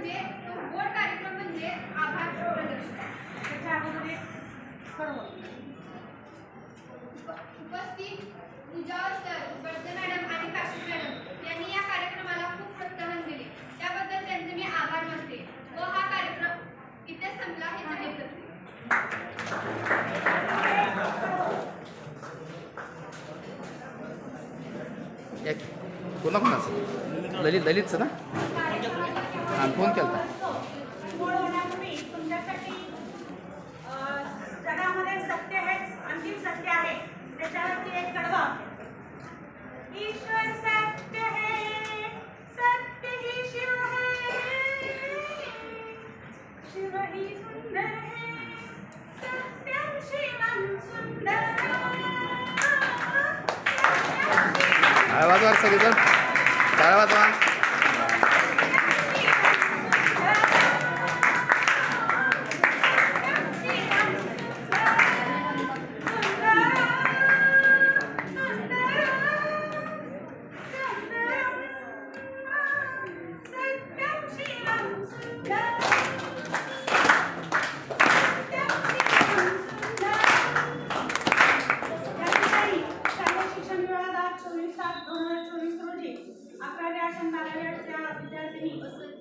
म्हणजे तो गोड कार्यक्रम म्हणजे आभार प्रदर्शन. त्याच्या अगोदर उपस्थित पूजा सर, बर्दे मॅडम आणि काशी मॅडम यांनी या कार्यक्रमाला खूप प्रोत्साहन दिले. त्याबद्दल त्यांचे मी आभार मानते व हा कार्यक्रम इथे संपला हे जाहीर करते. कोणाकोणाचं ललितचं ना आणि फोन केला होण्यापूर्वी तुमच्यासाठी जगामध्ये सत्य हेच अंतिम सत्य आहे त्याच्यावरती एक कडवा. ईश्वर सत्य है, सत्य ही शिव है, शिव ही सुंदर है, सत्यम शिवम सुंदर. आवाज वार सगळेजण टाळा वाजवा.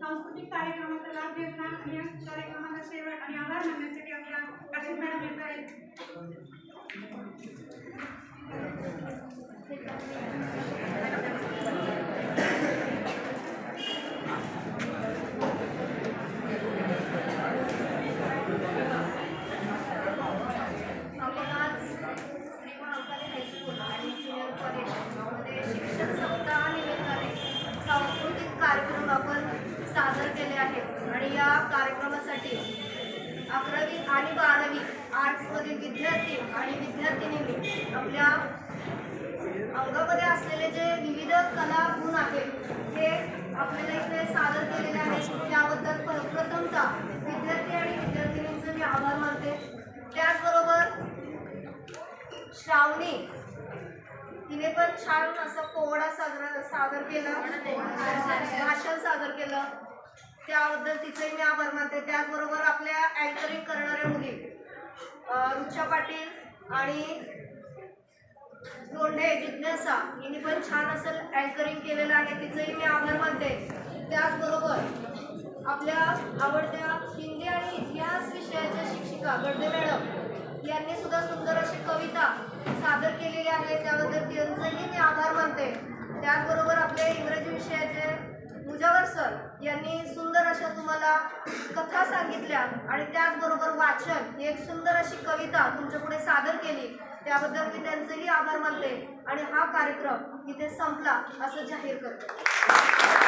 सांस्कृतिक कार्यक्रमाचा लाभ घेतला आणि या कार्यक्रमाचा शेवट आणि आभार मानण्यासाठी आपल्या काशी मॅडम येत आहेत. आपण आज श्री महाकाली हायस्कूल आणि ज्युनियर कॉलेजमध्ये शिक्षण सप्ताहानिमित्ताने सांस्कृतिक कार्यक्रम आपण सादर केले आहेत. आणि या कार्यक्रमासाठी 11वी आणि 12वी आर्ट्समधील विद्यार्थी आणि विद्यार्थिनींनी आपल्या अंगामध्ये असलेले जे विविध कला गुण आहेत ते आपल्याला इथे सादर केलेले आहेत. त्याबद्दल प्रथमतः विद्यार्थी आणि विद्यार्थिनींचे मी आभार मानते. त्याचबरोबर श्रावणी तिने पण छान असं पोवाडा सादर केलं, भाषण सादर केलं, त्याबद्दल तिचे मी आभार मानते. त्याचबरोबर आपल्या अँकरिंग करणाऱ्या मुली रुचा पाटील आणि लोंढे जिज्ञासा हिने पण छान असं अँकरिंग केलेलं आहे, तिचेही मी आभार मानते. त्याचबरोबर आपल्या आवडत्या हिंदी आणि इतिहास विषयाच्या शिक्षिका बर्दे मॅडम यांनी सुद्धा सुंदर अशी कविता सादर केलेली आहे, त्याबद्दल त्यांचेही मी आभार मानते. त्याचबरोबर आपले इंग्रजी विषयाचे मुजावर सर यांनी सुंदर अशा तुम्हाला कथा सांगितल्या आणि त्याचबरोबर वाचन ही एक सुंदर अशी कविता तुमच्यापुढे सादर केली, त्याबद्दल मी त्यांचेही आभार मानते. आणि हा कार्यक्रम इथे संपला असं जाहीर करते.